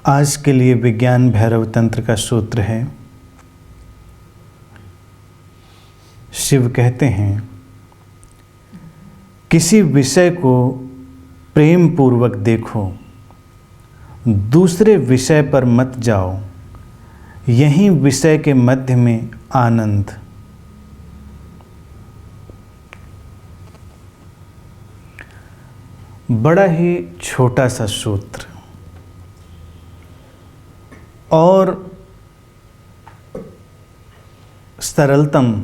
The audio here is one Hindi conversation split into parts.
आज के लिए विज्ञान भैरव तंत्र का सूत्र है। शिव कहते हैं, किसी विषय को प्रेम पूर्वक देखो, दूसरे विषय पर मत जाओ, यहीं विषय के मध्य में आनंद। बड़ा ही छोटा सा सूत्र और सरलतम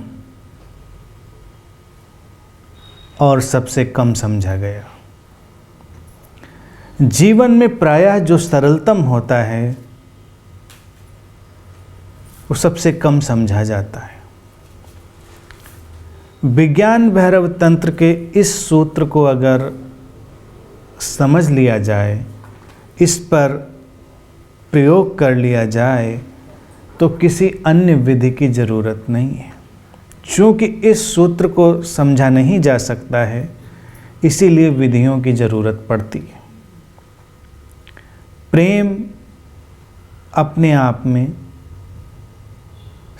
और सबसे कम समझा गया। जीवन में प्रायः जो सरलतम होता है वो सबसे कम समझा जाता है। विज्ञान भैरव तंत्र के इस सूत्र को अगर समझ लिया जाए, इस पर प्रयोग कर लिया जाए, तो किसी अन्य विधि की ज़रूरत नहीं है। चूँकि इस सूत्र को समझा नहीं जा सकता है, इसीलिए विधियों की ज़रूरत पड़ती है। प्रेम अपने आप में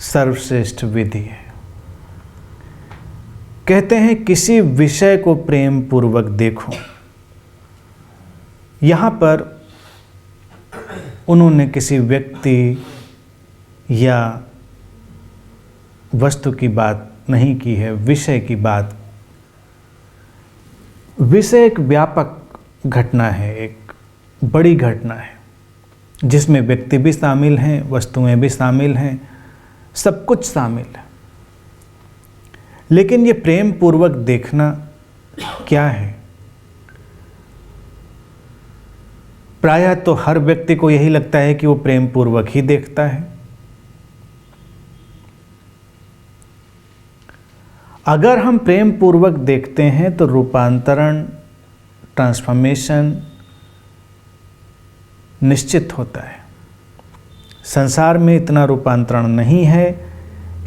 सर्वश्रेष्ठ विधि है। कहते हैं किसी विषय को प्रेम पूर्वक देखो। यहाँ पर उन्होंने किसी व्यक्ति या वस्तु की बात नहीं की है, विषय की बात। विषय एक व्यापक घटना है, एक बड़ी घटना है, जिसमें व्यक्ति भी शामिल हैं, वस्तुएं भी शामिल हैं, सब कुछ शामिल है। लेकिन ये प्रेम पूर्वक देखना क्या है? प्रायः तो हर व्यक्ति को यही लगता है कि वो प्रेम पूर्वक ही देखता है। अगर हम प्रेम पूर्वक देखते हैं तो रूपांतरण, ट्रांसफॉर्मेशन निश्चित होता है। संसार में इतना रूपांतरण नहीं है,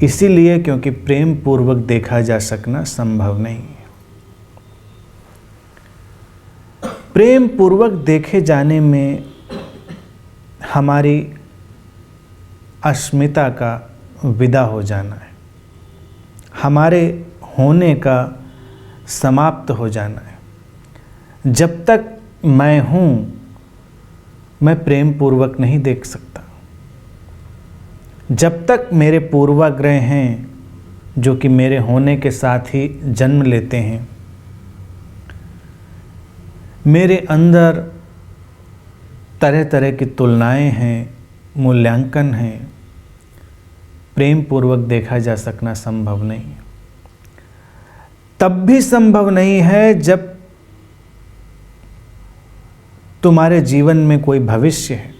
इसीलिए क्योंकि प्रेम पूर्वक देखा जा सकना संभव नहीं है। प्रेम पूर्वक देखे जाने में हमारी अस्मिता का विदा हो जाना है, हमारे होने का समाप्त हो जाना है। जब तक मैं हूँ, मैं प्रेम पूर्वक नहीं देख सकता। जब तक मेरे पूर्वाग्रह हैं, जो कि मेरे होने के साथ ही जन्म लेते हैं, मेरे अंदर तरह तरह की तुलनाएं हैं, मूल्यांकन हैं, प्रेम पूर्वक देखा जा सकना संभव नहीं है। तब भी संभव नहीं है जब तुम्हारे जीवन में कोई भविष्य है।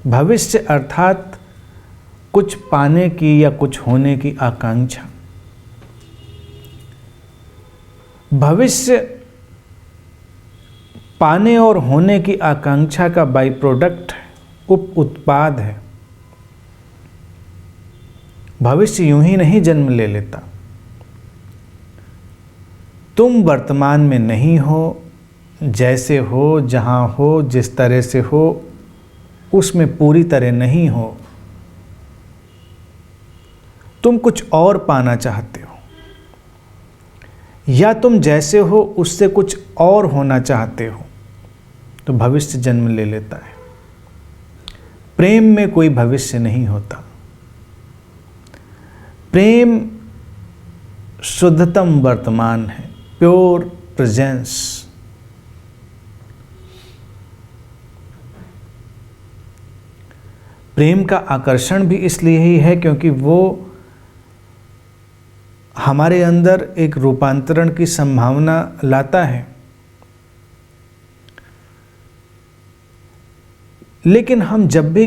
भविष्य अर्थात कुछ पाने की या कुछ होने की आकांक्षा। भविष्य पाने और होने की आकांक्षा का बाई प्रोडक्ट है, उप उत्पाद है। भविष्य यूं ही नहीं जन्म ले लेता। तुम वर्तमान में नहीं हो, जैसे हो, जहां हो, जिस तरह से हो, उसमें पूरी तरह नहीं हो। तुम कुछ और पाना चाहते हो, या तुम जैसे हो उससे कुछ और होना चाहते हो, तो भविष्य जन्म ले लेता है। प्रेम में कोई भविष्य नहीं होता। प्रेम शुद्धतम वर्तमान है, प्योर प्रेजेंस। प्रेम का आकर्षण भी इसलिए ही है क्योंकि वो हमारे अंदर एक रूपांतरण की संभावना लाता है। लेकिन हम जब भी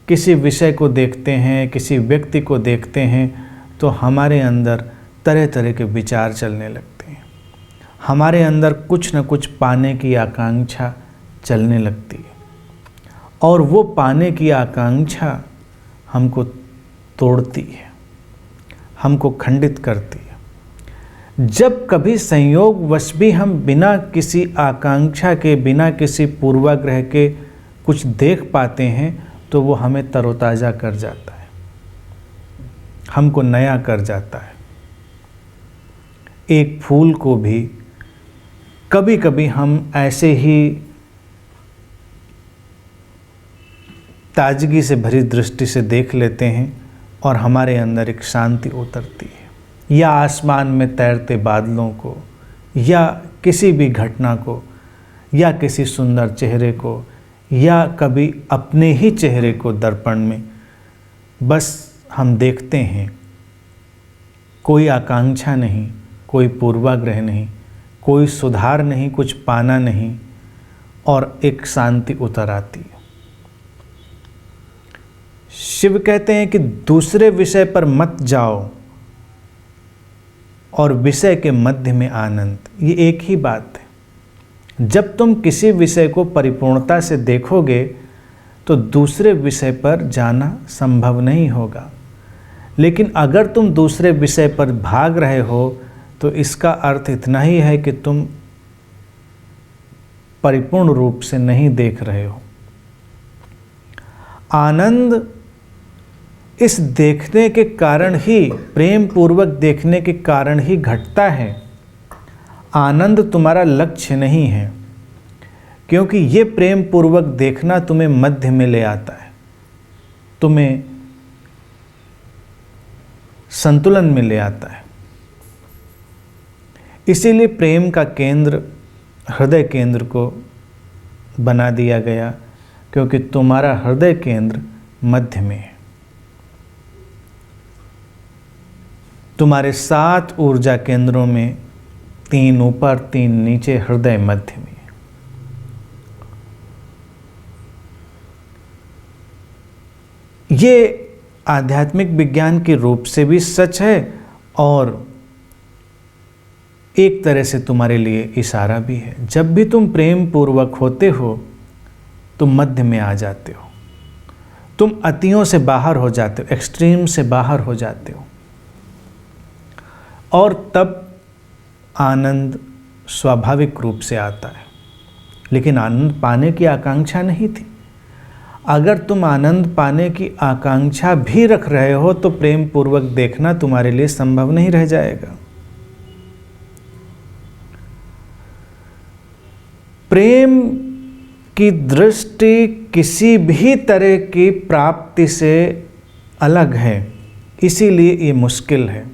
किसी विषय को देखते हैं, किसी व्यक्ति को देखते हैं, तो हमारे अंदर तरह तरह के विचार चलने लगते हैं। हमारे अंदर कुछ न कुछ पाने की आकांक्षा चलने लगती है, और वो पाने की आकांक्षा हमको तोड़ती है, हमको खंडित करती है। जब कभी संयोगवश भी हम बिना किसी आकांक्षा के, बिना किसी पूर्वाग्रह के कुछ देख पाते हैं तो वो हमें तरोताज़ा कर जाता है, हमको नया कर जाता है। एक फूल को भी कभी कभी हम ऐसे ही ताजगी से भरी दृष्टि से देख लेते हैं और हमारे अंदर एक शांति उतरती है। या आसमान में तैरते बादलों को, या किसी भी घटना को, या किसी सुंदर चेहरे को, या कभी अपने ही चेहरे को दर्पण में बस हम देखते हैं। कोई आकांक्षा नहीं, कोई पूर्वाग्रह नहीं, कोई सुधार नहीं, कुछ पाना नहीं, और एक शांति उतर आती है। शिव कहते हैं कि दूसरे विषय पर मत जाओ और विषय के मध्य में आनंद। ये एक ही बात है। जब तुम किसी विषय को परिपूर्णता से देखोगे तो दूसरे विषय पर जाना संभव नहीं होगा। लेकिन अगर तुम दूसरे विषय पर भाग रहे हो तो इसका अर्थ इतना ही है कि तुम परिपूर्ण रूप से नहीं देख रहे हो। आनंद इस देखने के कारण ही, प्रेम पूर्वक देखने के कारण ही घटता है। आनंद तुम्हारा लक्ष्य नहीं है, क्योंकि ये प्रेम पूर्वक देखना तुम्हें मध्य में ले आता है, तुम्हें संतुलन में ले आता है। इसीलिए प्रेम का केंद्र हृदय केंद्र को बना दिया गया, क्योंकि तुम्हारा हृदय केंद्र मध्य में है। तुम्हारे 7 ऊर्जा केंद्रों में 3 ऊपर 3 नीचे, हृदय मध्य में है। ये आध्यात्मिक विज्ञान के रूप से भी सच है और एक तरह से तुम्हारे लिए इशारा भी है। जब भी तुम प्रेम पूर्वक होते हो तुम मध्य में आ जाते हो, तुम अतियों से बाहर हो जाते हो, एक्सट्रीम से बाहर हो जाते हो, और तब आनंद स्वाभाविक रूप से आता है। लेकिन आनंद पाने की आकांक्षा नहीं थी। अगर तुम आनंद पाने की आकांक्षा भी रख रहे हो तो प्रेम पूर्वक देखना तुम्हारे लिए संभव नहीं रह जाएगा। प्रेम की दृष्टि किसी भी तरह की प्राप्ति से अलग है, इसीलिए ये मुश्किल है,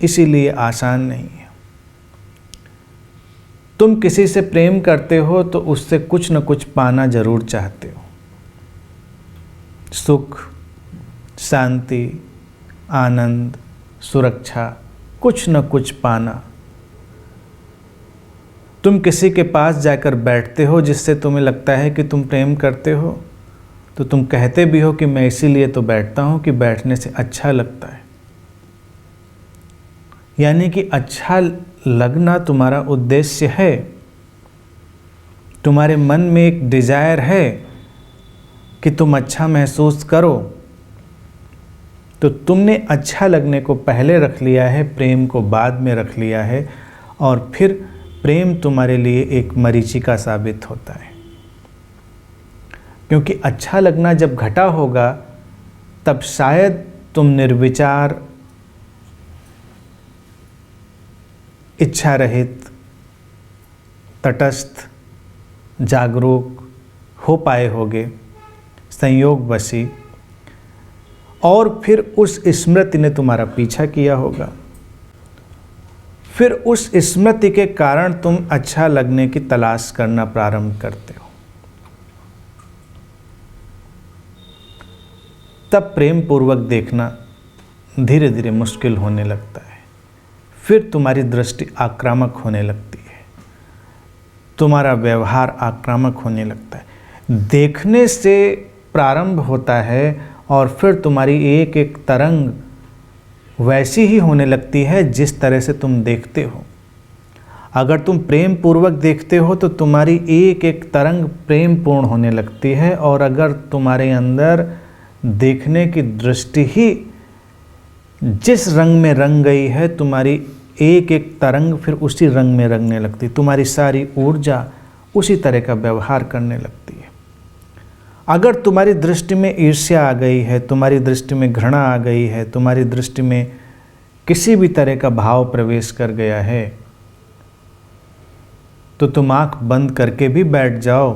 इसीलिए आसान नहीं है। तुम किसी से प्रेम करते हो तो उससे कुछ न कुछ पाना जरूर चाहते हो। सुख, शांति, आनंद, सुरक्षा, कुछ न कुछ पाना। तुम किसी के पास जाकर बैठते हो जिससे तुम्हें लगता है कि तुम प्रेम करते हो, तो तुम कहते भी हो कि मैं इसीलिए तो बैठता हूँ कि बैठने से अच्छा लगता है। यानी कि अच्छा लगना तुम्हारा उद्देश्य है। तुम्हारे मन में एक डिजायर है कि तुम अच्छा महसूस करो, तो तुमने अच्छा लगने को पहले रख लिया है, प्रेम को बाद में रख लिया है, और फिर प्रेम तुम्हारे लिए एक मरीचिका साबित होता है। क्योंकि अच्छा लगना जब घटा होगा तब शायद तुम निर्विचार, इच्छा रहित, तटस्थ, जागरूक हो पाए होगे संयोगवशी, और फिर उस स्मृति ने तुम्हारा पीछा किया होगा। फिर उस स्मृति के कारण तुम अच्छा लगने की तलाश करना प्रारंभ करते हो। तब प्रेम पूर्वक देखना धीरे धीरे मुश्किल होने लगता है। फिर तुम्हारी दृष्टि आक्रामक होने लगती है, तुम्हारा व्यवहार आक्रामक होने लगता है। देखने से प्रारंभ होता है और फिर तुम्हारी एक एक तरंग वैसी ही होने लगती है जिस तरह से तुम देखते हो। अगर तुम प्रेम पूर्वक देखते हो तो तुम्हारी एक एक तरंग प्रेम पूर्ण होने लगती है, और अगर तुम्हारे अंदर देखने की दृष्टि ही जिस रंग में रंग गई है, तुम्हारी एक एक तरंग फिर उसी रंग में रंगने लगती, तुम्हारी सारी ऊर्जा उसी तरह का व्यवहार करने लगती है। अगर तुम्हारी दृष्टि में ईर्ष्या आ गई है, तुम्हारी दृष्टि में घृणा आ गई है, तुम्हारी दृष्टि में किसी भी तरह का भाव प्रवेश कर गया है, तो तुम आंख बंद करके भी बैठ जाओ,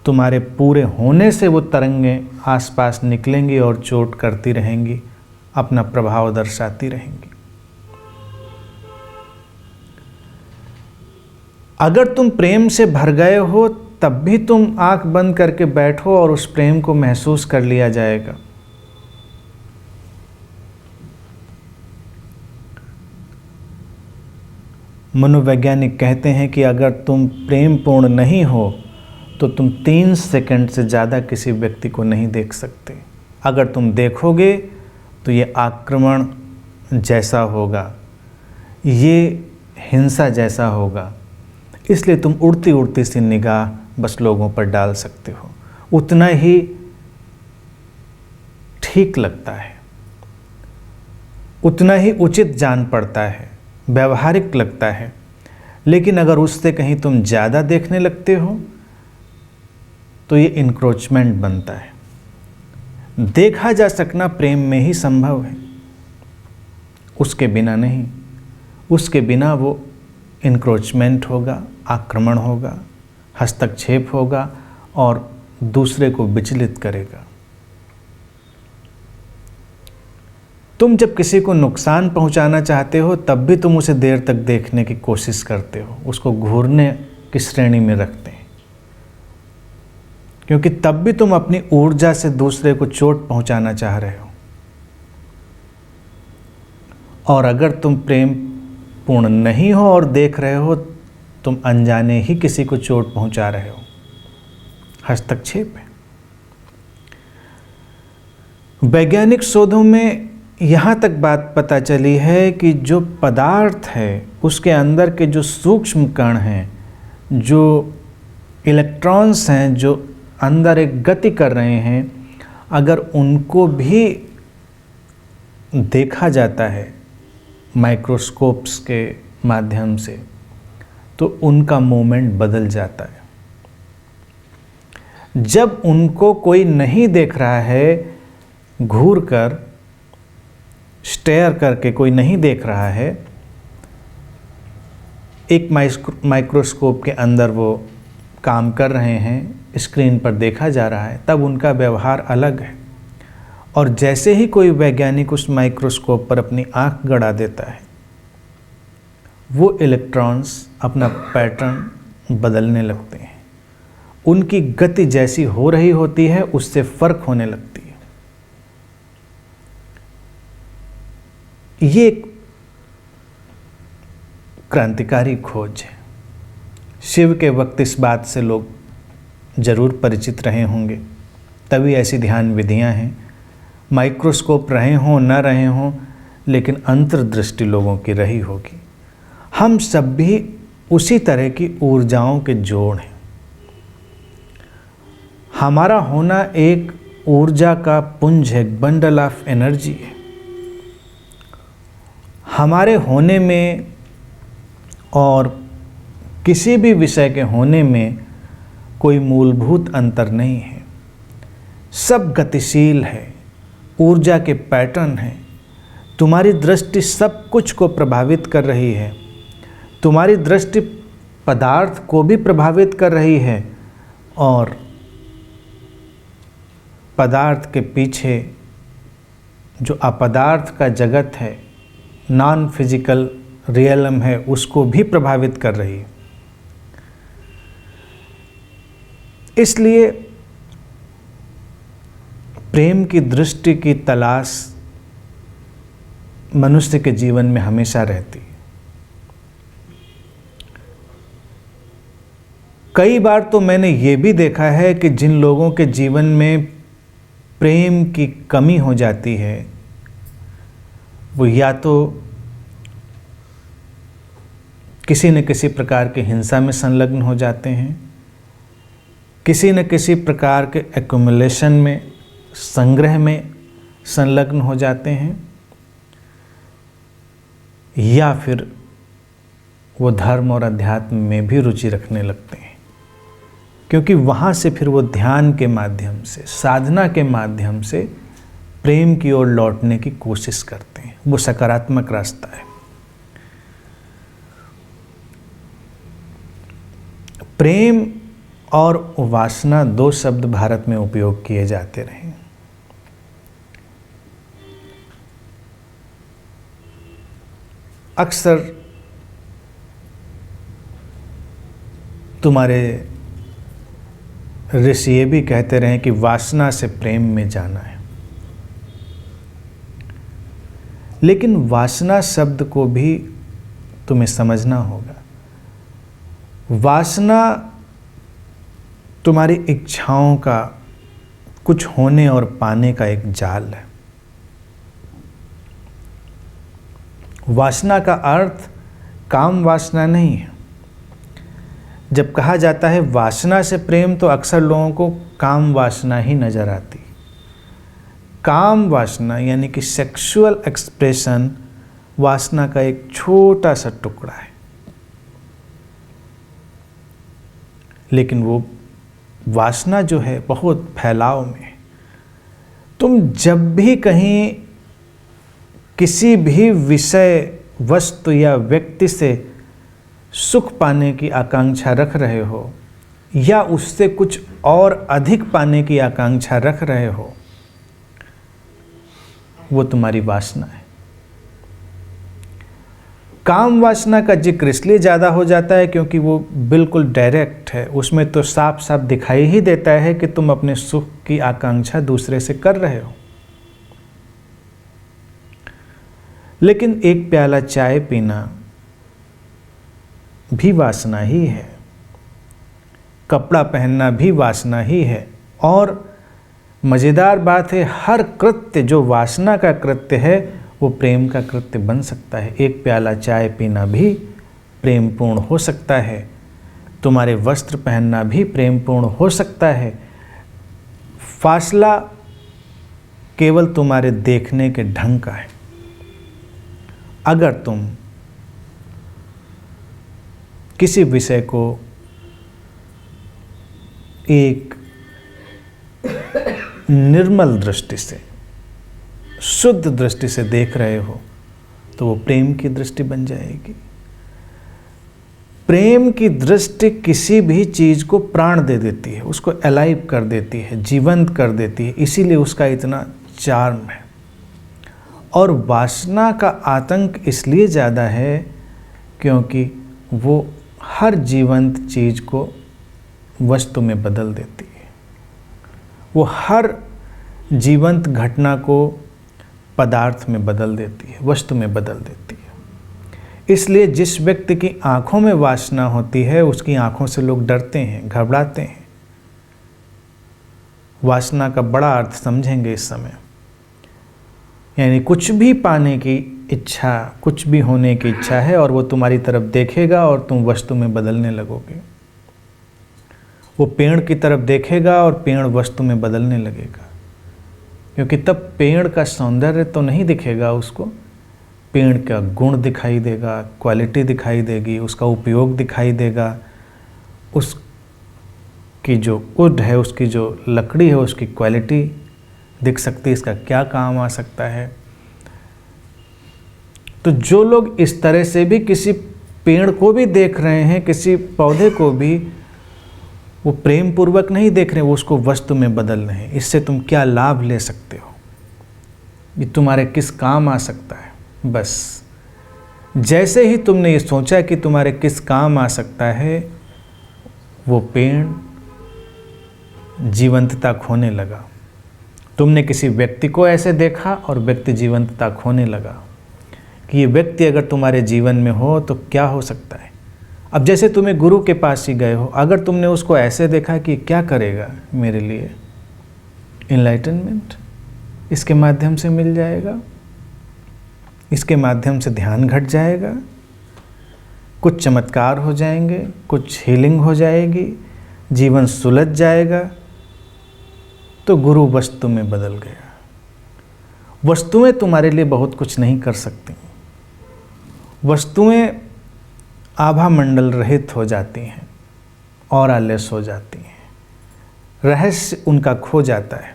तुम्हारे पूरे होने से वो तरंगें आसपास निकलेंगी और चोट करती रहेंगी, अपना प्रभाव दर्शाती रहेंगी। अगर तुम प्रेम से भर गए हो तब भी तुम आंख बंद करके बैठो और उस प्रेम को महसूस कर लिया जाएगा। मनोवैज्ञानिक कहते हैं कि अगर तुम प्रेम पूर्ण नहीं हो तो तुम 3 सेकंड से ज़्यादा किसी व्यक्ति को नहीं देख सकते। अगर तुम देखोगे तो ये आक्रमण जैसा होगा, ये हिंसा जैसा होगा, इसलिए तुम उड़ती उड़ती सी निगाह बस लोगों पर डाल सकते हो। उतना ही ठीक लगता है, उतना ही उचित जान पड़ता है, व्यवहारिक लगता है। लेकिन अगर उससे कहीं तुम ज़्यादा देखने लगते हो तो ये इंक्रोचमेंट बनता है। देखा जा सकना प्रेम में ही संभव है, उसके बिना नहीं। उसके बिना वो इंक्रोचमेंट होगा, आक्रमण होगा, हस्तक्षेप होगा और दूसरे को विचलित करेगा। तुम जब किसी को नुकसान पहुंचाना चाहते हो तब भी तुम उसे देर तक देखने की कोशिश करते हो, उसको घूरने की श्रेणी में रखते हैं, क्योंकि तब भी तुम अपनी ऊर्जा से दूसरे को चोट पहुंचाना चाह रहे हो। और अगर तुम प्रेम पूर्ण नहीं हो और देख रहे हो, तुम अनजाने ही किसी को चोट पहुंचा रहे हो, हस्तक्षेप है। वैज्ञानिक शोधों में यहाँ तक बात पता चली है कि जो पदार्थ है उसके अंदर के जो सूक्ष्म कण हैं, जो इलेक्ट्रॉन्स हैं, जो अंदर एक गति कर रहे हैं, अगर उनको भी देखा जाता है माइक्रोस्कोप्स के माध्यम से तो उनका मूवमेंट बदल जाता है। जब उनको कोई नहीं देख रहा है, घूर कर स्टेयर करके कोई नहीं देख रहा है, एक माइक्रोस्कोप के अंदर वो काम कर रहे हैं, स्क्रीन पर देखा जा रहा है, तब उनका व्यवहार अलग है। और जैसे ही कोई वैज्ञानिक उस माइक्रोस्कोप पर अपनी आंख गड़ा देता है, वो इलेक्ट्रॉन्स अपना पैटर्न बदलने लगते हैं। उनकी गति जैसी हो रही होती है उससे फर्क होने लगती है। ये एक क्रांतिकारी खोज है। शिव के वक्त इस बात से लोग जरूर परिचित रहे होंगे, तभी ऐसी ध्यान विधियां हैं। माइक्रोस्कोप रहे हों न रहे हों, लेकिन अंतर्दृष्टि लोगों की रही होगी। हम सब भी उसी तरह की ऊर्जाओं के जोड़ हैं। हमारा होना एक ऊर्जा का पुंज है, बंडल ऑफ एनर्जी है। हमारे होने में और किसी भी विषय के होने में कोई मूलभूत अंतर नहीं है। सब गतिशील है, ऊर्जा के पैटर्न हैं। तुम्हारी दृष्टि सब कुछ को प्रभावित कर रही है। तुम्हारी दृष्टि पदार्थ को भी प्रभावित कर रही है और पदार्थ के पीछे जो अपदार्थ का जगत है, नॉन फिजिकल रियलम है, उसको भी प्रभावित कर रही है। इसलिए प्रेम की दृष्टि की तलाश मनुष्य के जीवन में हमेशा रहती है। कई बार तो मैंने ये भी देखा है कि जिन लोगों के जीवन में प्रेम की कमी हो जाती है, वो या तो किसी न किसी प्रकार के हिंसा में संलग्न हो जाते हैं, किसी न किसी प्रकार के एक्युमुलेशन में, संग्रह में संलग्न हो जाते हैं, या फिर वो धर्म और अध्यात्म में भी रुचि रखने लगते हैं। क्योंकि वहाँ से फिर वो ध्यान के माध्यम से, साधना के माध्यम से प्रेम की ओर लौटने की कोशिश करते हैं। वो सकारात्मक रास्ता है। प्रेम और वासना 2 शब्द भारत में उपयोग किए जाते रहे। अक्सर तुम्हारे ऋषि ये भी कहते रहे कि वासना से प्रेम में जाना है, लेकिन वासना शब्द को भी तुम्हें समझना होगा। वासना तुम्हारी इच्छाओं का कुछ होने और पाने का एक जाल है। वासना का अर्थ काम वासना नहीं है। जब कहा जाता है वासना से प्रेम, तो अक्सर लोगों को काम वासना ही नजर आती। काम वासना यानी कि सेक्सुअल एक्सप्रेशन वासना का एक छोटा सा टुकड़ा है, लेकिन वो वासना जो है बहुत फैलाव में है। तुम जब भी कहीं किसी भी विषय, वस्तु या व्यक्ति से सुख पाने की आकांक्षा रख रहे हो या उससे कुछ और अधिक पाने की आकांक्षा रख रहे हो, वो तुम्हारी वासना है। काम वासना का जिक्र इसलिए ज़्यादा हो जाता है क्योंकि वो बिल्कुल डायरेक्ट है। उसमें तो साफ साफ दिखाई ही देता है कि तुम अपने सुख की आकांक्षा दूसरे से कर रहे हो। लेकिन एक प्याला चाय पीना भी वासना ही है, कपड़ा पहनना भी वासना ही है। और मज़ेदार बात है, हर कृत्य जो वासना का कृत्य है वो प्रेम का कृत्य बन सकता है। एक प्याला चाय पीना भी प्रेमपूर्ण हो सकता है। तुम्हारे वस्त्र पहनना भी प्रेमपूर्ण हो सकता है। फासला केवल तुम्हारे देखने के ढंग का है। अगर तुम किसी विषय को एक निर्मल दृष्टि से, शुद्ध दृष्टि से देख रहे हो, तो वो प्रेम की दृष्टि बन जाएगी। प्रेम की दृष्टि किसी भी चीज को प्राण दे देती है, उसको अलाइव कर देती है, जीवंत कर देती है। इसीलिए उसका इतना चार्म है। और वासना का आतंक इसलिए ज़्यादा है क्योंकि वो हर जीवंत चीज को वस्तु में बदल देती है। वो हर जीवंत घटना को पदार्थ में बदल देती है, वस्तु में बदल देती है। इसलिए जिस व्यक्ति की आंखों में वासना होती है, उसकी आंखों से लोग डरते हैं, घबराते हैं। वासना का बड़ा अर्थ समझेंगे इस समय। यानी कुछ भी पाने की इच्छा, कुछ भी होने की इच्छा है और वो तुम्हारी तरफ देखेगा और तुम वस्तु में बदलने लगोगे। वो पेड़ की तरफ देखेगा और पेड़ वस्तु में बदलने लगेगा, क्योंकि तब पेड़ का सौंदर्य तो नहीं दिखेगा उसको, पेड़ का गुण दिखाई देगा, क्वालिटी दिखाई देगी, उसका उपयोग दिखाई देगा, उसकी जो वुड है, उसकी जो लकड़ी है, उसकी क्वालिटी दिख सकती है, इसका क्या काम आ सकता है। तो जो लोग इस तरह से भी किसी पेड़ को भी देख रहे हैं, किसी पौधे को भी, वो प्रेम पूर्वक नहीं देख रहे, वो उसको वस्तु में बदल रहे हैं। इससे तुम क्या लाभ ले सकते हो, ये तुम्हारे किस काम आ सकता है। बस जैसे ही तुमने ये सोचा कि तुम्हारे किस काम आ सकता है, वो पेड़ जीवंतता खोने लगा। तुमने किसी व्यक्ति को ऐसे देखा और व्यक्ति जीवंतता खोने लगा कि ये व्यक्ति अगर तुम्हारे जीवन में हो तो क्या हो सकता है। अब जैसे तुम्हें गुरु के पास ही गए हो, अगर तुमने उसको ऐसे देखा कि क्या करेगा मेरे लिए, इनलाइटनमेंट इसके माध्यम से मिल जाएगा, इसके माध्यम से ध्यान घट जाएगा, कुछ चमत्कार हो जाएंगे, कुछ हीलिंग हो जाएगी, जीवन सुलझ जाएगा, तो गुरु वस्तु में बदल गया। वस्तुएं तुम्हारे लिए बहुत कुछ नहीं कर सकती। वस्तुएं आभा मंडल रहित हो जाती हैं, ऑरालेस हो जाती हैं। रहस्य उनका खो जाता है।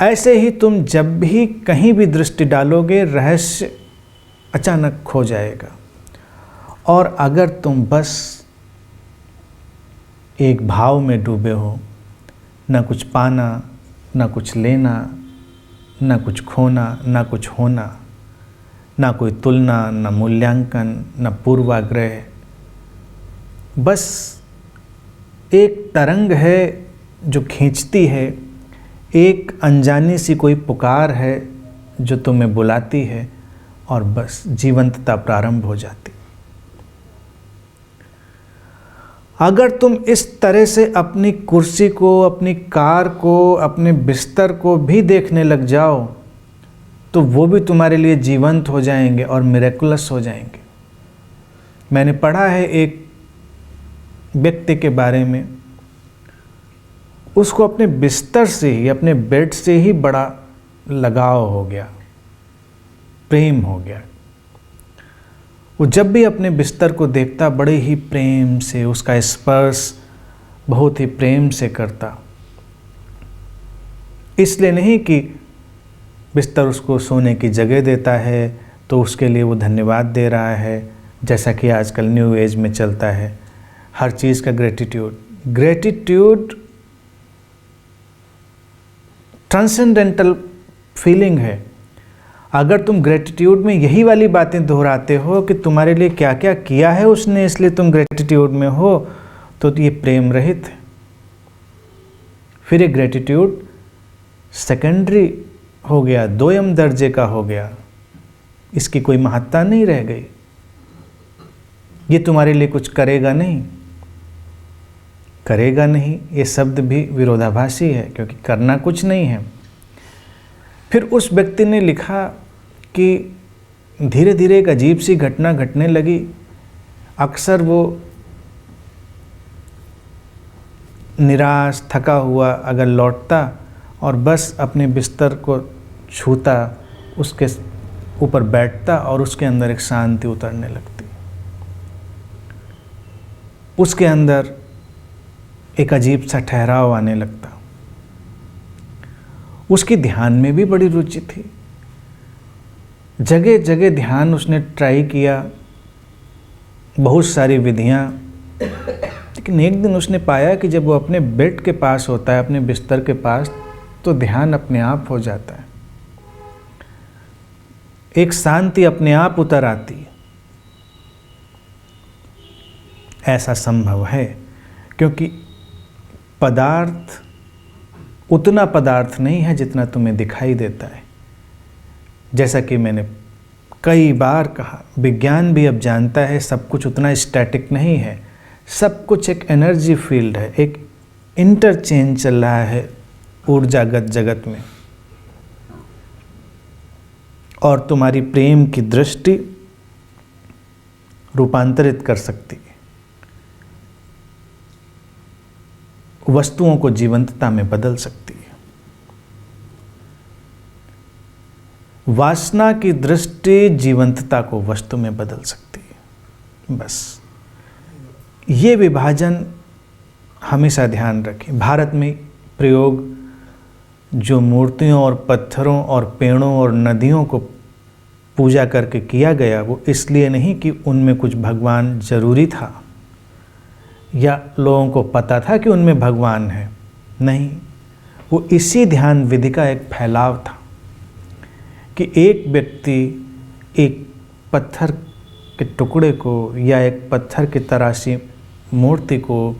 ऐसे ही तुम जब भी कहीं भी दृष्टि डालोगे, रहस्य अचानक खो जाएगा। और अगर तुम बस एक भाव में डूबे हो, ना कुछ पाना, ना कुछ लेना, ना कुछ खोना, ना कुछ होना, ना कोई तुलना, ना मूल्यांकन, ना पूर्वाग्रह, बस एक तरंग है जो खींचती है, एक अनजानी सी कोई पुकार है जो तुम्हें बुलाती है, और बस जीवंतता प्रारंभ हो जाती। अगर तुम इस तरह से अपनी कुर्सी को, अपनी कार को, अपने बिस्तर को भी देखने लग जाओ, तो वो भी तुम्हारे लिए जीवंत हो जाएंगे और मिरेकुलस हो जाएंगे। मैंने पढ़ा है एक व्यक्ति के बारे में, उसको अपने बिस्तर से ही, अपने बेड से ही बड़ा लगाव हो गया, प्रेम हो गया। वो जब भी अपने बिस्तर को देखता, बड़े ही प्रेम से उसका स्पर्श बहुत ही प्रेम से करता। इसलिए नहीं कि बिस्तर उसको सोने की जगह देता है तो उसके लिए वो धन्यवाद दे रहा है, जैसा कि आजकल न्यू एज में चलता है, हर चीज़ का ग्रेटिट्यूड ट्रांसेंडेंटल फीलिंग है। अगर तुम ग्रेटिट्यूड में यही वाली बातें दोहराते हो कि तुम्हारे लिए क्या क्या किया है उसने, इसलिए तुम ग्रेटिट्यूड में हो, तो ये प्रेम रहित है। फिर ये ग्रेटिट्यूड सेकेंडरी हो गया, दोयम दर्जे का हो गया, इसकी कोई महत्ता नहीं रह गई। ये तुम्हारे लिए कुछ करेगा नहीं, करेगा नहीं, ये शब्द भी विरोधाभासी है, क्योंकि करना कुछ नहीं है। फिर उस व्यक्ति ने लिखा कि धीरे धीरे एक अजीब सी घटना घटने लगी। अक्सर वो निराश, थका हुआ अगर लौटता और बस अपने बिस्तर को छूता, उसके ऊपर बैठता और उसके अंदर एक शांति उतरने लगती, उसके अंदर एक अजीब सा ठहराव आने लगता। उसकी ध्यान में भी बड़ी रुचि थी, जगह जगह ध्यान उसने ट्राई किया, बहुत सारी विधियां, लेकिन एक दिन उसने पाया कि जब वो अपने बेड के पास होता है, अपने बिस्तर के पास, तो ध्यान अपने आप हो जाता है, एक शांति अपने आप उतर आती है। ऐसा संभव है क्योंकि पदार्थ उतना पदार्थ नहीं है जितना तुम्हें दिखाई देता है। जैसा कि मैंने कई बार कहा, विज्ञान भी अब जानता है सब कुछ उतना स्टैटिक नहीं है, सब कुछ एक एनर्जी फील्ड है, एक इंटरचेंज चल रहा है ऊर्जागत जगत में। और तुम्हारी प्रेम की दृष्टि रूपांतरित कर सकती है, वस्तुओं को जीवंतता में बदल सकती है। वासना की दृष्टि जीवंतता को वस्तु में बदल सकती है। बस ये विभाजन हमेशा ध्यान रखें। भारत में प्रयोग जो मूर्तियों और पत्थरों और पेड़ों और नदियों को पूजा करके किया गया, वो इसलिए नहीं कि उनमें कुछ भगवान जरूरी था या लोगों को पता था कि उनमें भगवान है, नहीं, वो इसी ध्यान विधि का एक फैलाव था कि एक व्यक्ति एक पत्थर के टुकड़े को या एक पत्थर की तराशी मूर्ति को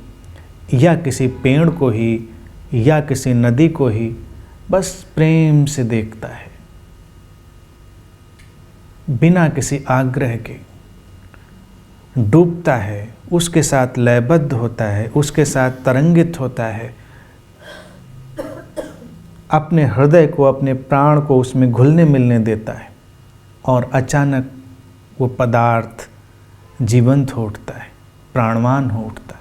या किसी पेड़ को ही या किसी नदी को ही बस प्रेम से देखता है, बिना किसी आग्रह के डूबता है, उसके साथ लयबद्ध होता है, उसके साथ तरंगित होता है, अपने हृदय को, अपने प्राण को उसमें घुलने मिलने देता है, और अचानक वो पदार्थ जीवंत हो उठता है, प्राणवान हो उठता है।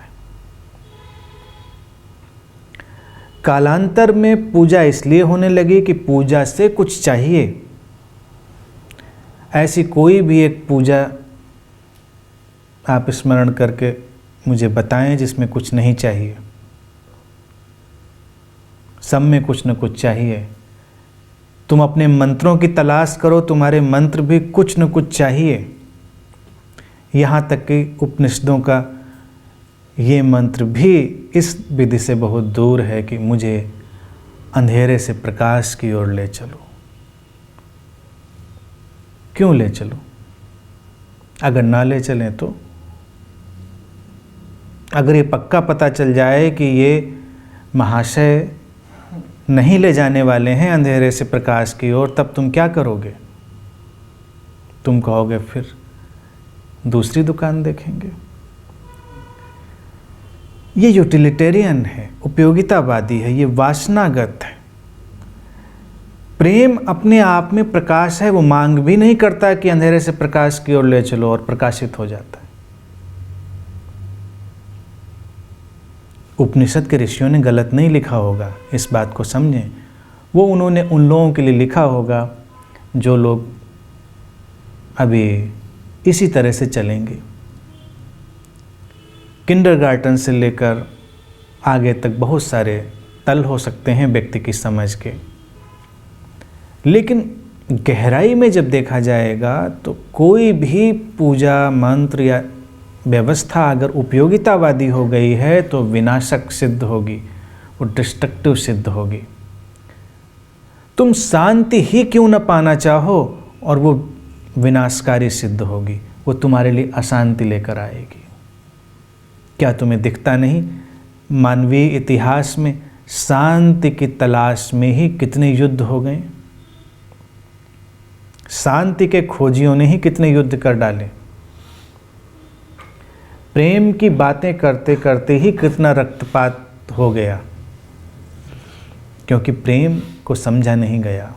कालांतर में पूजा इसलिए होने लगी कि पूजा से कुछ चाहिए। ऐसी कोई भी एक पूजा आप स्मरण करके मुझे बताएं जिसमें कुछ नहीं चाहिए। सब में कुछ न कुछ चाहिए। तुम अपने मंत्रों की तलाश करो, तुम्हारे मंत्र भी कुछ न कुछ चाहिए। यहाँ तक कि उपनिषदों का ये मंत्र भी इस विधि से बहुत दूर है कि मुझे अंधेरे से प्रकाश की ओर ले चलो। क्यों ले चलो? अगर ना ले चलें तो? अगर ये पक्का पता चल जाए कि ये महाशय नहीं ले जाने वाले हैं अंधेरे से प्रकाश की ओर, तब तुम क्या करोगे? तुम कहोगे फिर दूसरी दुकान देखेंगे। ये यूटिलिटेरियन है, उपयोगितावादी है, ये वासनागत है। प्रेम अपने आप में प्रकाश है, वो मांग भी नहीं करता कि अंधेरे से प्रकाश की ओर ले चलो, और प्रकाशित हो जाता है। उपनिषद के ऋषियों ने गलत नहीं लिखा होगा, इस बात को समझें। वो उन्होंने उन लोगों के लिए लिखा होगा जो लोग अभी इसी तरह से चलेंगे। किंडरगार्टन से लेकर आगे तक बहुत सारे तल हो सकते हैं व्यक्ति की समझ के, लेकिन गहराई में जब देखा जाएगा तो कोई भी पूजा मंत्र या व्यवस्था अगर उपयोगितावादी हो गई है तो विनाशक सिद्ध होगी, वो डिस्ट्रक्टिव सिद्ध होगी। तुम शांति ही क्यों न पाना चाहो और वो विनाशकारी सिद्ध होगी, वो तुम्हारे लिए अशांति लेकर आएगी। क्या तुम्हें दिखता नहीं, मानवीय इतिहास में शांति की तलाश में ही कितने युद्ध हो गए? शांति के खोजियों ने ही कितने युद्ध कर डाले। प्रेम की बातें करते करते ही कितना रक्तपात हो गया, क्योंकि प्रेम को समझा नहीं गया।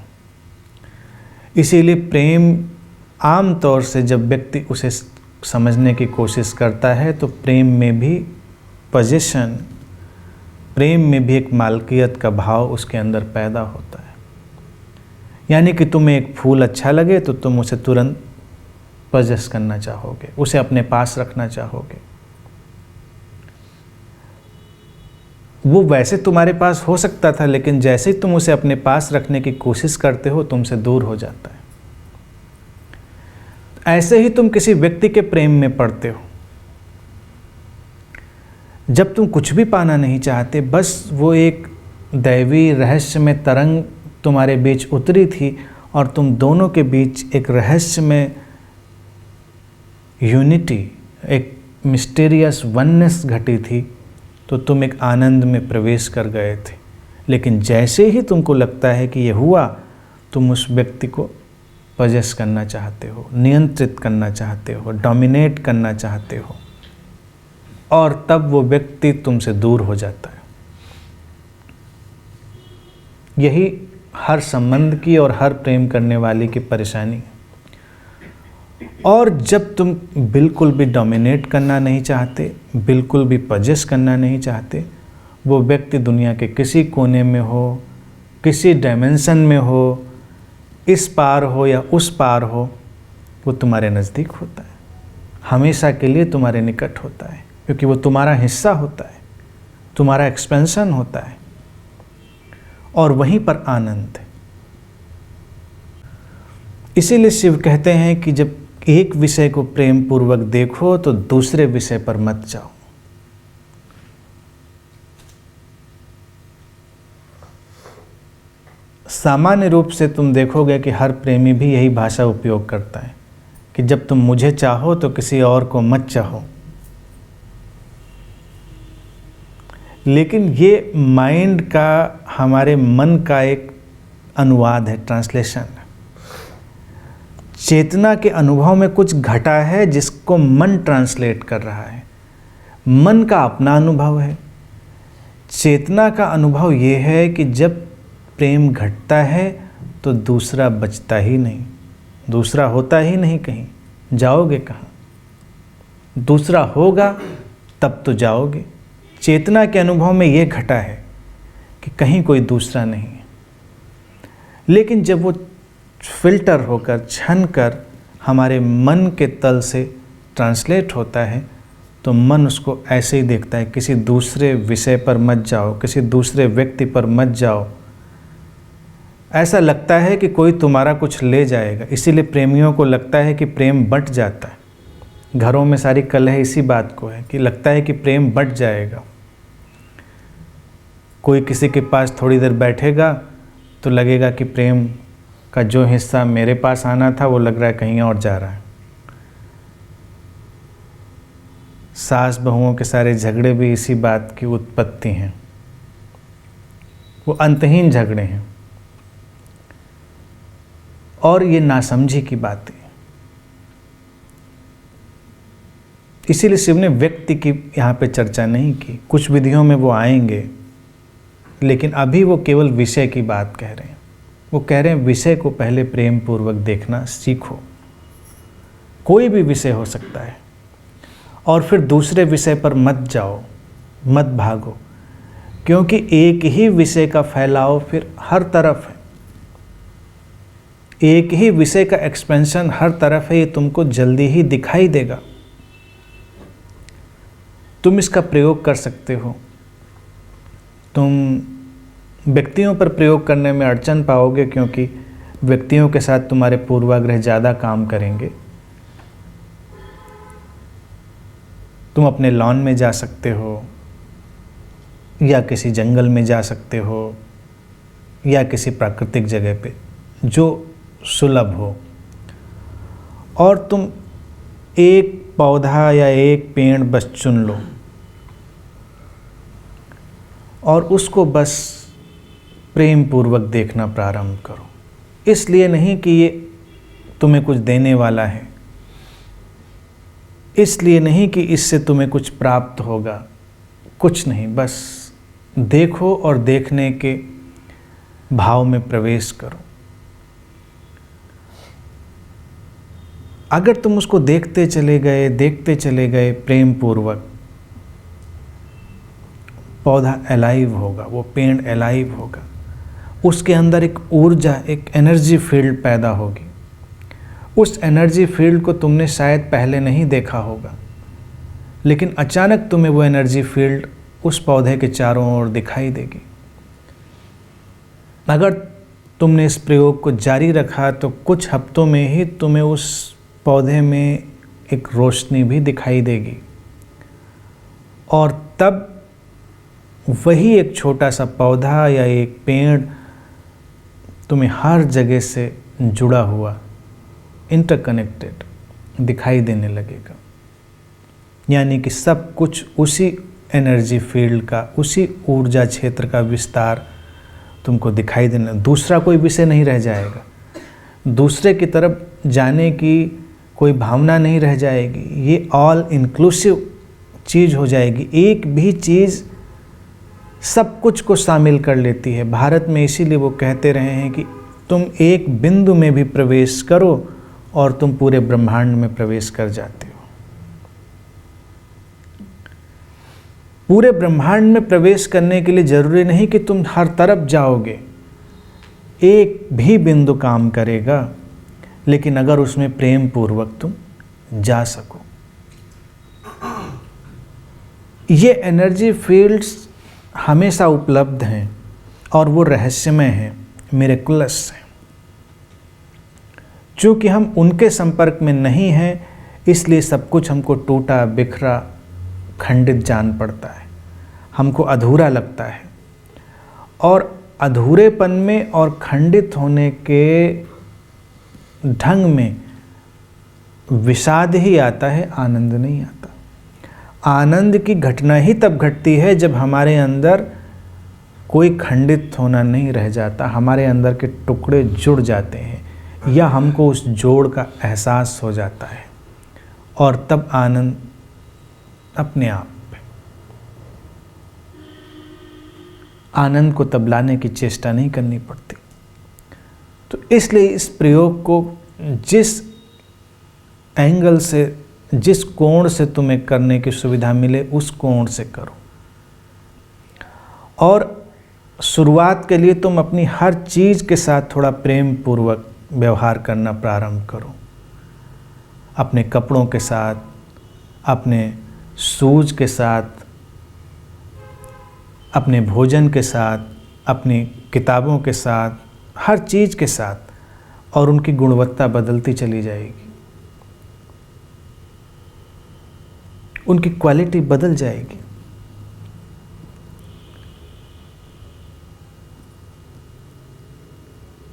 इसीलिए प्रेम आम तौर से जब व्यक्ति उसे समझने की कोशिश करता है तो प्रेम में भी पोजीशन, प्रेम में भी एक मालकियत का भाव उसके अंदर पैदा होता है। यानी कि तुम्हें एक फूल अच्छा लगे तो तुम उसे तुरंत पजेस करना चाहोगे, उसे अपने पास रखना चाहोगे। वो वैसे तुम्हारे पास हो सकता था, लेकिन जैसे ही तुम उसे अपने पास रखने की कोशिश करते हो तुमसे दूर हो जाता है। ऐसे ही तुम किसी व्यक्ति के प्रेम में पड़ते हो। जब तुम कुछ भी पाना नहीं चाहते, बस वो एक दैवी रहस्य में तरंग तुम्हारे बीच उतरी थी और तुम दोनों के बीच एक रहस्य में यूनिटी, एक मिस्टीरियस वननेस घटी थी, तो तुम एक आनंद में प्रवेश कर गए थे। लेकिन जैसे ही तुमको लगता है कि ये हुआ, तुम उस व्यक्ति को पजेस करना चाहते हो, नियंत्रित करना चाहते हो, डोमिनेट करना चाहते हो, और तब वो व्यक्ति तुमसे दूर हो जाता है। यही हर संबंध की और हर प्रेम करने वाले की परेशानी है। और जब तुम बिल्कुल भी डोमिनेट करना नहीं चाहते, बिल्कुल भी पजेस करना नहीं चाहते, वो व्यक्ति दुनिया के किसी कोने में हो, किसी डायमेंशन में हो, इस पार हो या उस पार हो, वो तुम्हारे नज़दीक होता है, हमेशा के लिए तुम्हारे निकट होता है, क्योंकि वो तुम्हारा हिस्सा होता है, तुम्हारा एक्सपेंशन होता है, और वहीं पर आनंद है। इसीलिए शिव कहते हैं कि जब एक विषय को प्रेम पूर्वक देखो तो दूसरे विषय पर मत जाओ। सामान्य रूप से तुम देखोगे कि हर प्रेमी भी यही भाषा उपयोग करता है कि जब तुम मुझे चाहो तो किसी और को मत चाहो। लेकिन ये माइंड का, हमारे मन का एक अनुवाद है, ट्रांसलेशन है। चेतना के अनुभव में कुछ घटा है जिसको मन ट्रांसलेट कर रहा है। मन का अपना अनुभव है। चेतना का अनुभव ये है कि जब प्रेम घटता है तो दूसरा बचता ही नहीं, दूसरा होता ही नहीं, कहीं जाओगे कहाँ? दूसरा होगा तब तो जाओगे। चेतना के अनुभव में ये घटा है कि कहीं कोई दूसरा नहीं है। लेकिन जब वो फिल्टर होकर, छन कर हमारे मन के तल से ट्रांसलेट होता है, तो मन उसको ऐसे ही देखता है, किसी दूसरे विषय पर मत जाओ, किसी दूसरे व्यक्ति पर मत जाओ। ऐसा लगता है कि कोई तुम्हारा कुछ ले जाएगा। इसीलिए प्रेमियों को लगता है कि प्रेम बंट जाता है। घरों में सारी कलह इसी बात को है कि लगता है कि प्रेम बंट जाएगा। कोई किसी के पास थोड़ी देर बैठेगा तो लगेगा कि प्रेम का जो हिस्सा मेरे पास आना था वो लग रहा है कहीं और जा रहा है। सास बहुओं के सारे झगड़े भी इसी बात की उत्पत्ति हैं। वो अंतहीन झगड़े हैं और ये नासमझी की बात है। इसीलिए शिव ने व्यक्ति की यहाँ पे चर्चा नहीं की। कुछ विधियों में वो आएंगे, लेकिन अभी वो केवल विषय की बात कह रहे हैं। वो कह रहे हैं विषय को पहले प्रेम पूर्वक देखना सीखो। कोई भी विषय हो सकता है, और फिर दूसरे विषय पर मत जाओ, मत भागो, क्योंकि एक ही विषय का फैलाव फिर हर तरफ है। एक ही विषय का एक्सपेंशन हर तरफ है। ये तुमको जल्दी ही दिखाई देगा। तुम इसका प्रयोग कर सकते हो। तुम व्यक्तियों पर प्रयोग करने में अड़चन पाओगे, क्योंकि व्यक्तियों के साथ तुम्हारे पूर्वाग्रह ज़्यादा काम करेंगे। तुम अपने लॉन में जा सकते हो, या किसी जंगल में जा सकते हो, या किसी प्राकृतिक जगह पे जो सुलभ हो, और तुम एक पौधा या एक पेड़ बस चुन लो और उसको बस प्रेम पूर्वक देखना प्रारंभ करो। इसलिए नहीं कि ये तुम्हें कुछ देने वाला है, इसलिए नहीं कि इससे तुम्हें कुछ प्राप्त होगा, कुछ नहीं। बस देखो और देखने के भाव में प्रवेश करो। अगर तुम उसको देखते चले गए प्रेम पूर्वक, पौधा अलाइव होगा, वो पेड़ अलाइव होगा। उसके अंदर एक ऊर्जा, एक एनर्जी फील्ड पैदा होगी। उस एनर्जी फील्ड को तुमने शायद पहले नहीं देखा होगा, लेकिन अचानक तुम्हें वो एनर्जी फील्ड उस पौधे के चारों ओर दिखाई देगी। अगर तुमने इस प्रयोग को जारी रखा तो कुछ हफ्तों में ही तुम्हें उस पौधे में एक रोशनी भी दिखाई देगी, और तब वही एक छोटा सा पौधा या एक पेड़ तुम्हें हर जगह से जुड़ा हुआ, इंटरकनेक्टेड दिखाई देने लगेगा। यानी कि सब कुछ उसी एनर्जी फील्ड का, उसी ऊर्जा क्षेत्र का विस्तार तुमको दिखाई देना। दूसरा कोई विषय नहीं रह जाएगा, दूसरे की तरफ जाने की कोई भावना नहीं रह जाएगी। ये ऑल इंक्लूसिव चीज़ हो जाएगी। एक भी चीज़ सब कुछ को शामिल कर लेती है। भारत में इसीलिए वो कहते रहे हैं कि तुम एक बिंदु में भी प्रवेश करो और तुम पूरे ब्रह्मांड में प्रवेश कर जाते हो। पूरे ब्रह्मांड में प्रवेश करने के लिए जरूरी नहीं कि तुम हर तरफ जाओगे, एक भी बिंदु काम करेगा, लेकिन अगर उसमें प्रेम पूर्वक तुम जा सको। ये एनर्जी फील्ड्स हमेशा उपलब्ध हैं और वो रहस्यमय हैं, मिरेकुलस हैं। चूँकि हम उनके संपर्क में नहीं हैं, इसलिए सब कुछ हमको टूटा बिखरा खंडित जान पड़ता है, हमको अधूरा लगता है। और अधूरेपन में और खंडित होने के ढंग में विषाद ही आता है, आनंद नहीं आता। आनंद की घटना ही तब घटती है जब हमारे अंदर कोई खंडित होना नहीं रह जाता, हमारे अंदर के टुकड़े जुड़ जाते हैं या हमको उस जोड़ का एहसास हो जाता है, और तब आनंद अपने आप है। आनंद को तब लाने की चेष्टा नहीं करनी पड़ती। तो इसलिए इस प्रयोग को जिस एंगल से, जिस कोण से तुम्हें करने की सुविधा मिले उस कोण से करो। और शुरुआत के लिए तुम अपनी हर चीज़ के साथ थोड़ा प्रेम पूर्वक व्यवहार करना प्रारंभ करो। अपने कपड़ों के साथ, अपने सूझ के साथ, अपने भोजन के साथ, अपनी किताबों के साथ, हर चीज़ के साथ, और उनकी गुणवत्ता बदलती चली जाएगी, उनकी क्वालिटी बदल जाएगी।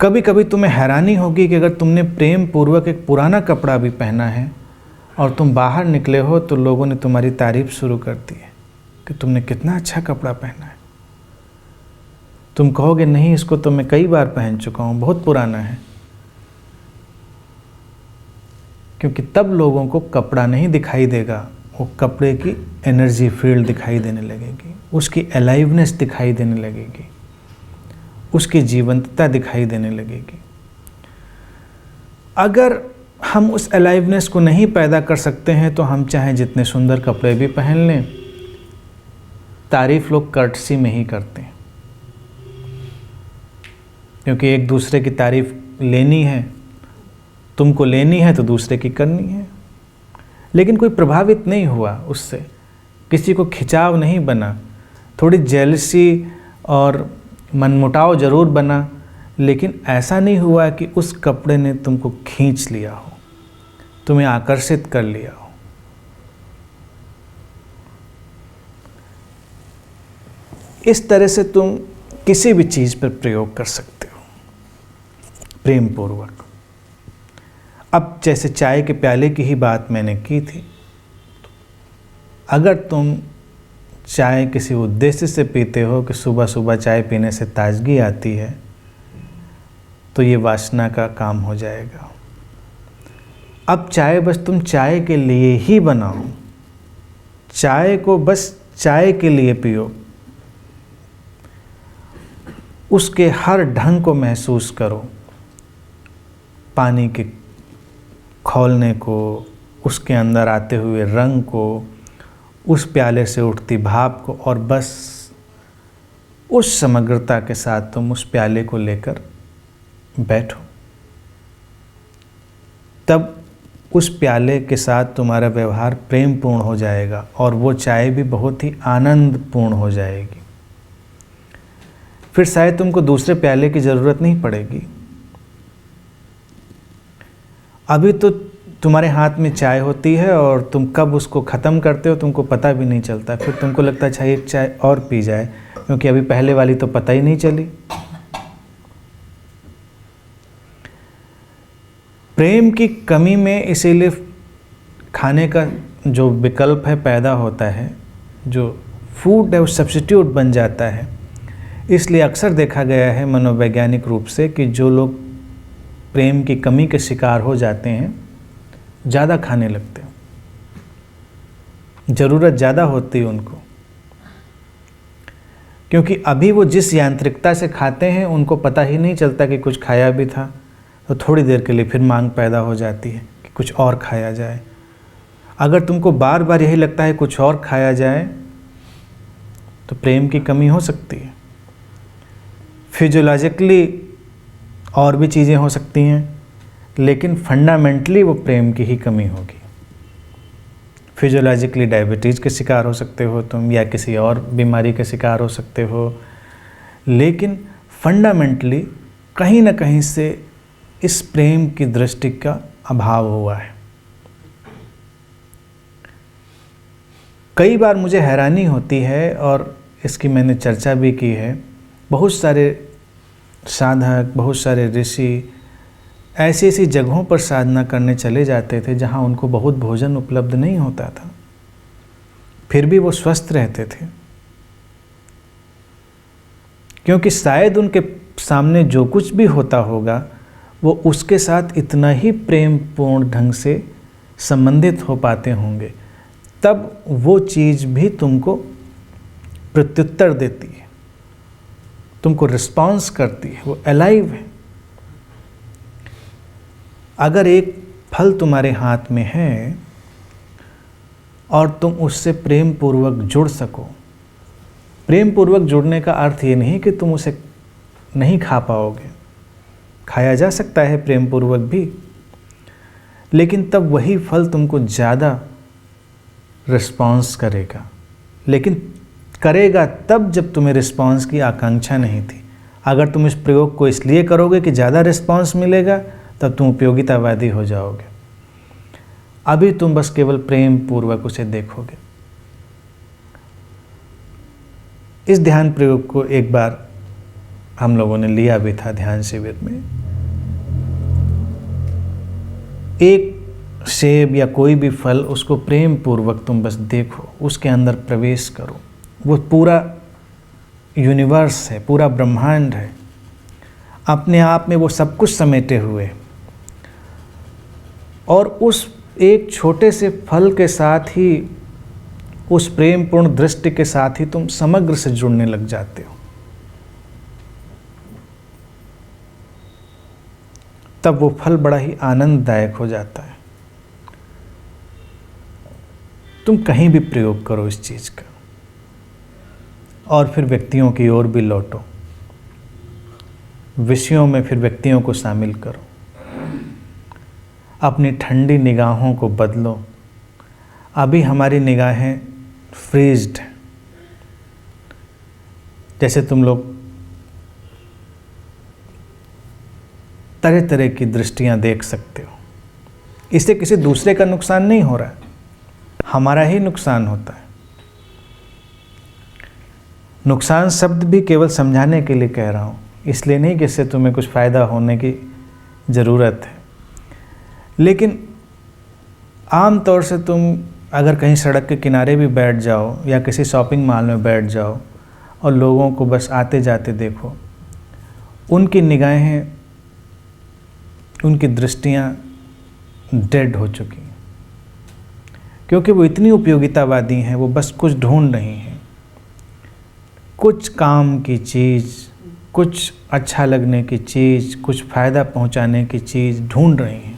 कभी कभी तुम्हें हैरानी होगी कि अगर तुमने प्रेम पूर्वक एक पुराना कपड़ा भी पहना है और तुम बाहर निकले हो तो लोगों ने तुम्हारी तारीफ शुरू कर दी है कि तुमने कितना अच्छा कपड़ा पहना है। तुम कहोगे नहीं, इसको तो मैं कई बार पहन चुका हूँ, बहुत पुराना है। क्योंकि तब लोगों को कपड़ा नहीं दिखाई देगा, वो कपड़े की एनर्जी फील्ड दिखाई देने लगेगी, उसकी अलाइवनेस दिखाई देने लगेगी, उसकी जीवंतता दिखाई देने लगेगी। अगर हम उस अलाइवनेस को नहीं पैदा कर सकते हैं तो हम चाहे जितने सुंदर कपड़े भी पहन लें, तारीफ लोग कर्टसी में ही करते हैं, क्योंकि एक दूसरे की तारीफ लेनी है, तुमको लेनी है तो दूसरे की करनी है। लेकिन कोई प्रभावित नहीं हुआ उससे, किसी को खिंचाव नहीं बना, थोड़ी जेलसी और मनमुटाव जरूर बना, लेकिन ऐसा नहीं हुआ कि उस कपड़े ने तुमको खींच लिया हो, तुम्हें आकर्षित कर लिया हो। इस तरह से तुम किसी भी चीज़ पर प्रयोग कर सकते हो प्रेम पूर्वक। अब जैसे चाय के प्याले की ही बात मैंने की थी, अगर तुम चाय किसी उद्देश्य से पीते हो कि सुबह सुबह चाय पीने से ताजगी आती है, तो ये वासना का काम हो जाएगा। अब चाय बस तुम चाय के लिए ही बनाओ, चाय को बस चाय के लिए पियो, उसके हर ढंग को महसूस करो, पानी के खौलने को, उसके अंदर आते हुए रंग को, उस प्याले से उठती भाप को, और बस उस समग्रता के साथ तुम उस प्याले को लेकर बैठो। तब उस प्याले के साथ तुम्हारा व्यवहार प्रेमपूर्ण हो जाएगा और वो चाय भी बहुत ही आनंदपूर्ण हो जाएगी। फिर शायद तुमको दूसरे प्याले की ज़रूरत नहीं पड़ेगी। अभी तो तुम्हारे हाथ में चाय होती है और तुम कब उसको ख़त्म करते हो तुमको पता भी नहीं चलता। फिर तुमको लगता है अच्छा एक चाय और पी जाए, क्योंकि अभी पहले वाली तो पता ही नहीं चली। प्रेम की कमी में इसीलिए खाने का जो विकल्प है पैदा होता है, जो फूड है वो सब्स्टिट्यूट बन जाता है। इसलिए अक्सर देखा गया है मनोवैज्ञानिक रूप से कि जो लोग प्रेम की कमी के शिकार हो जाते हैं ज़्यादा खाने लगते हैं, ज़रूरत ज़्यादा होती है उनको, क्योंकि अभी वो जिस यांत्रिकता से खाते हैं उनको पता ही नहीं चलता कि कुछ खाया भी था। तो थोड़ी देर के लिए फिर मांग पैदा हो जाती है कि कुछ और खाया जाए। अगर तुमको बार बार यही लगता है कुछ और खाया जाए तो प्रेम की कमी हो सकती है। फिजियोलॉजिकली और भी चीज़ें हो सकती हैं, लेकिन फंडामेंटली वो प्रेम की ही कमी होगी। फिजियोलॉजिकली डायबिटीज़ के शिकार हो सकते हो तुम, या किसी और बीमारी के शिकार हो सकते हो, लेकिन फंडामेंटली कहीं ना कहीं से इस प्रेम की दृष्टि का अभाव हुआ है। कई बार मुझे हैरानी होती है और इसकी मैंने चर्चा भी की है। बहुत सारे साधक, बहुत सारे ऋषि ऐसी ऐसी जगहों पर साधना करने चले जाते थे जहाँ उनको बहुत भोजन उपलब्ध नहीं होता था, फिर भी वो स्वस्थ रहते थे, क्योंकि शायद उनके सामने जो कुछ भी होता होगा वो उसके साथ इतना ही प्रेमपूर्ण ढंग से संबंधित हो पाते होंगे, तब वो चीज़ भी तुमको प्रत्युत्तर देती है, तुमको रिस्पॉन्स करती है, वो अलाइव है। अगर एक फल तुम्हारे हाथ में है और तुम उससे प्रेम पूर्वक जुड़ सको, प्रेम पूर्वक जुड़ने का अर्थ ये नहीं कि तुम उसे नहीं खा पाओगे, खाया जा सकता है प्रेम पूर्वक भी, लेकिन तब वही फल तुमको ज़्यादा रिस्पॉन्स करेगा, लेकिन करेगा तब जब तुम्हें रिस्पॉन्स की आकांक्षा नहीं थी। अगर तुम इस प्रयोग को इसलिए करोगे कि ज़्यादा रिस्पॉन्स मिलेगा, तब तुम उपयोगितावादी हो जाओगे। अभी तुम बस केवल प्रेम पूर्वक उसे देखोगे। इस ध्यान प्रयोग को एक बार हम लोगों ने लिया भी था ध्यान शिविर में। एक सेब या कोई भी फल, उसको प्रेम पूर्वक तुम बस देखो, उसके अंदर प्रवेश करो। वो पूरा यूनिवर्स है, पूरा ब्रह्मांड है, अपने आप में वो सब कुछ समेटे हुए। और उस एक छोटे से फल के साथ ही, उस प्रेमपूर्ण दृष्टि के साथ ही तुम समग्र से जुड़ने लग जाते हो। तब वो फल बड़ा ही आनंददायक हो जाता है। तुम कहीं भी प्रयोग करो इस चीज़ का, और फिर व्यक्तियों की ओर भी लौटो। विषयों में फिर व्यक्तियों को शामिल करो। अपनी ठंडी निगाहों को बदलो। अभी हमारी निगाहें फ्रीज्ड हैं। जैसे तुम लोग तरह तरह की दृष्टियां देख सकते हो। इससे किसी दूसरे का नुकसान नहीं हो रहा है, हमारा ही नुकसान होता है। नुकसान शब्द भी केवल समझाने के लिए कह रहा हूँ, इसलिए नहीं कि इससे तुम्हें कुछ फ़ायदा होने की ज़रूरत है। लेकिन आम तौर से तुम अगर कहीं सड़क के किनारे भी बैठ जाओ या किसी शॉपिंग मॉल में बैठ जाओ और लोगों को बस आते जाते देखो, उनकी निगाहें, उनकी दृष्टियाँ डेड हो चुकी हैं, क्योंकि वो इतनी उपयोगितावादी हैं। वो बस कुछ ढूंढ रही हैं, कुछ काम की चीज़, कुछ अच्छा लगने की चीज़, कुछ फ़ायदा पहुंचाने की चीज़ ढूंढ रही हैं।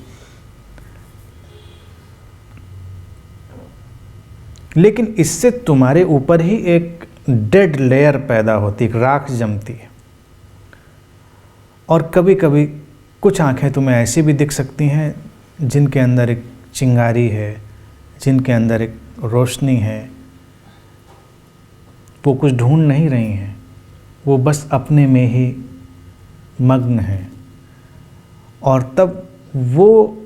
लेकिन इससे तुम्हारे ऊपर ही एक डेड लेयर पैदा होती, एक राख जमती है। और कभी कभी कुछ आंखें तुम्हें ऐसी भी दिख सकती हैं जिनके अंदर एक चिंगारी है, जिनके अंदर एक रोशनी है। वो कुछ ढूंढ नहीं रही हैं, वो बस अपने में ही मग्न हैं। और तब वो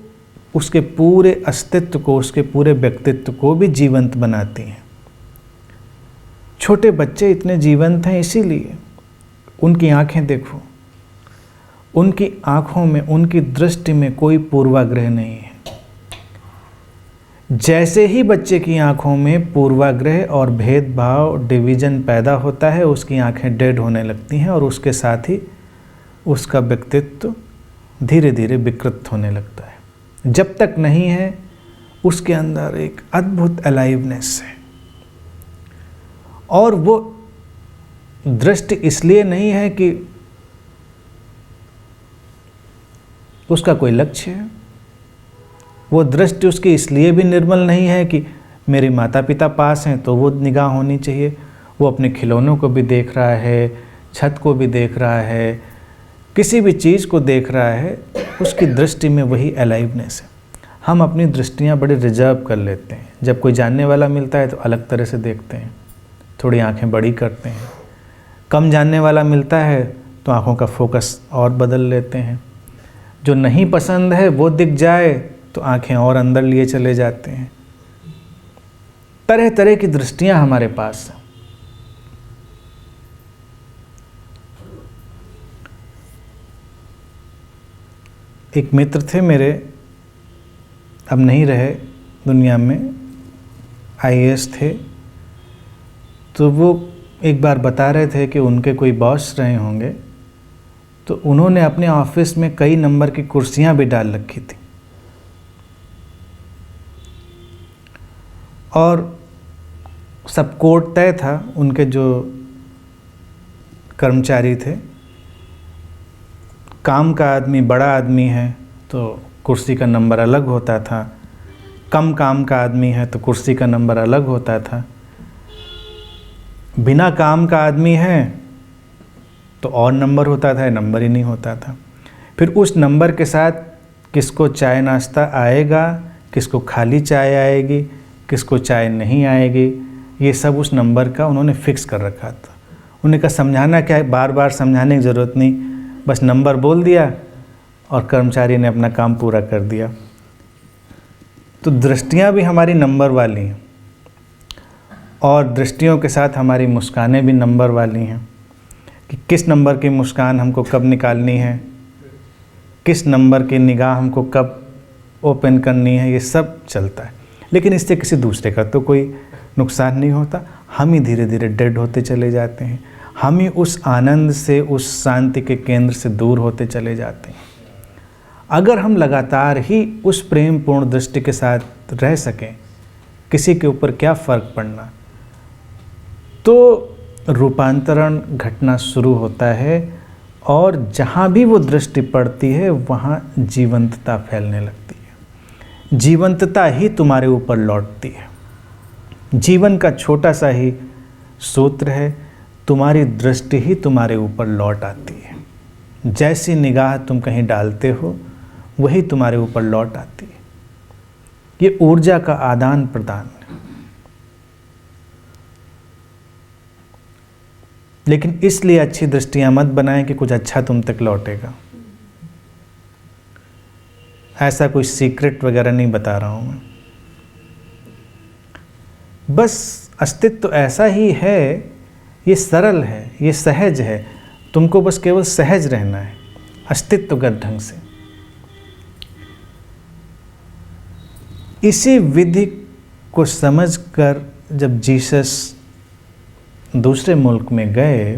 उसके पूरे अस्तित्व को, उसके पूरे व्यक्तित्व को भी जीवंत बनाती हैं। छोटे बच्चे इतने जीवंत हैं इसीलिए, उनकी आंखें देखो, उनकी आंखों में, उनकी दृष्टि में कोई पूर्वाग्रह नहीं है। जैसे ही बच्चे की आंखों में पूर्वाग्रह और भेदभाव, डिवीज़न पैदा होता है, उसकी आंखें डेड होने लगती हैं और उसके साथ ही उसका व्यक्तित्व धीरे धीरे विकृत होने लगता है। जब तक नहीं है, उसके अंदर एक अद्भुत अलाइवनेस है। और वो दृष्टि इसलिए नहीं है कि उसका कोई लक्ष्य है। वो दृष्टि उसकी इसलिए भी निर्मल नहीं है कि मेरे माता पिता पास हैं तो वो निगाह होनी चाहिए। वो अपने खिलौनों को भी देख रहा है, छत को भी देख रहा है, किसी भी चीज़ को देख रहा है, उसकी दृष्टि में वही अलाइवनेस है। हम अपनी दृष्टियाँ बड़े रिजर्व कर लेते हैं। जब कोई जानने वाला मिलता है तो अलग तरह से देखते हैं, थोड़ी आंखें बड़ी करते हैं। कम जानने वाला मिलता है तो आंखों का फोकस और बदल लेते हैं। जो नहीं पसंद है वो दिख जाए तो आंखें और अंदर लिए चले जाते हैं। तरह तरह की दृष्टियाँ हमारे पास हैं। एक मित्र थे मेरे, अब नहीं रहे दुनिया में, IAS थे। तो वो एक बार बता रहे थे कि उनके कोई बॉस रहे होंगे, तो उन्होंने अपने ऑफिस में कई नंबर की कुर्सियां भी डाल रखी थी। और सब कोड तय था, उनके जो कर्मचारी थे। काम का आदमी, बड़ा आदमी है तो कुर्सी का नंबर अलग होता था, कम काम का आदमी है तो कुर्सी का नंबर अलग होता था, बिना काम का आदमी है तो और नंबर होता था, नंबर ही नहीं होता था। फिर उस नंबर के साथ किसको चाय नाश्ता आएगा, किसको खाली चाय आएगी, किसको चाय नहीं आएगी, ये सब उस नंबर का उन्होंने फिक्स कर रखा था। उन्होंने कहा समझाना क्या है, बार बार समझाने की ज़रूरत नहीं, बस नंबर बोल दिया और कर्मचारी ने अपना काम पूरा कर दिया। तो दृष्टियाँ भी हमारी नंबर वाली हैं और दृष्टियों के साथ हमारी मुस्कानें भी नंबर वाली हैं कि किस नंबर की मुस्कान हमको कब निकालनी है, किस नंबर की निगाह हमको कब ओपन करनी है, ये सब चलता है। लेकिन इससे किसी दूसरे का तो कोई नुकसान नहीं होता, हम ही धीरे धीरे डेड होते चले जाते हैं, हम ही उस आनंद से, उस शांति के केंद्र से दूर होते चले जाते हैं। अगर हम लगातार ही उस प्रेम पूर्ण दृष्टि के साथ रह सकें, किसी के ऊपर क्या फ़र्क पड़ना, तो रूपांतरण घटना शुरू होता है और जहाँ भी वो दृष्टि पड़ती है वहाँ जीवंतता फैलने लगती है। जीवंतता ही तुम्हारे ऊपर लौटती है। जीवन का छोटा सा ही सूत्र है, तुम्हारी दृष्टि ही तुम्हारे ऊपर लौट आती है। जैसी निगाह तुम कहीं डालते हो वही तुम्हारे ऊपर लौट आती है। ये ऊर्जा का आदान प्रदान है। लेकिन इसलिए अच्छी दृष्टियां मत बनाएं कि कुछ अच्छा तुम तक लौटेगा। ऐसा कोई सीक्रेट वगैरह नहीं बता रहा हूं मैं, बस अस्तित्व ऐसा ही है, ये सरल है, ये सहज है, तुमको बस केवल सहज रहना है अस्तित्वगत ढंग से। इसी विधि को समझकर जब जीसस दूसरे मुल्क में गए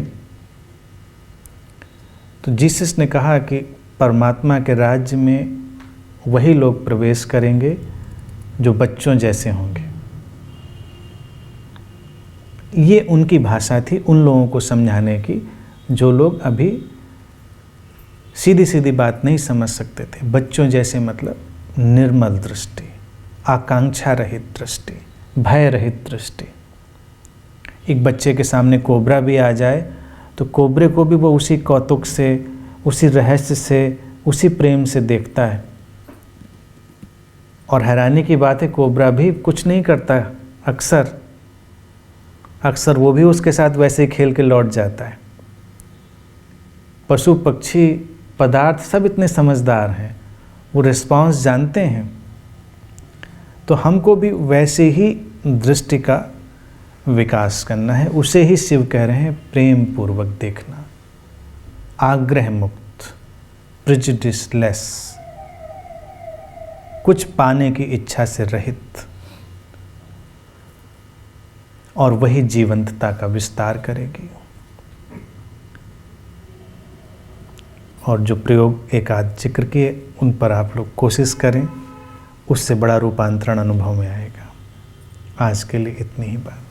तो जीसस ने कहा कि परमात्मा के राज्य में वही लोग प्रवेश करेंगे जो बच्चों जैसे होंगे। ये उनकी भाषा थी उन लोगों को समझाने की जो लोग अभी सीधी सीधी बात नहीं समझ सकते थे। बच्चों जैसे मतलब निर्मल दृष्टि, आकांक्षा रहित दृष्टि, भय रहित दृष्टि। एक बच्चे के सामने कोबरा भी आ जाए तो कोबरे को भी वो उसी कौतुक से, उसी रहस्य से, उसी प्रेम से देखता है। और हैरानी की बात है, कोबरा भी कुछ नहीं करता, अक्सर वो भी उसके साथ वैसे ही खेल के लौट जाता है। पशु पक्षी पदार्थ सब इतने समझदार हैं, वो रिस्पॉन्स जानते हैं। तो हमको भी वैसे ही दृष्टि का विकास करना है। उसे ही शिव कह रहे हैं प्रेम पूर्वक देखना, आग्रह मुक्त, प्रेजुडिसलेस, कुछ पाने की इच्छा से रहित, और वही जीवंतता का विस्तार करेगी। और जो प्रयोग एक आध जिक्र किए उन पर आप लोग कोशिश करें, उससे बड़ा रूपांतरण अनुभव में आएगा। आज के लिए इतनी ही बात।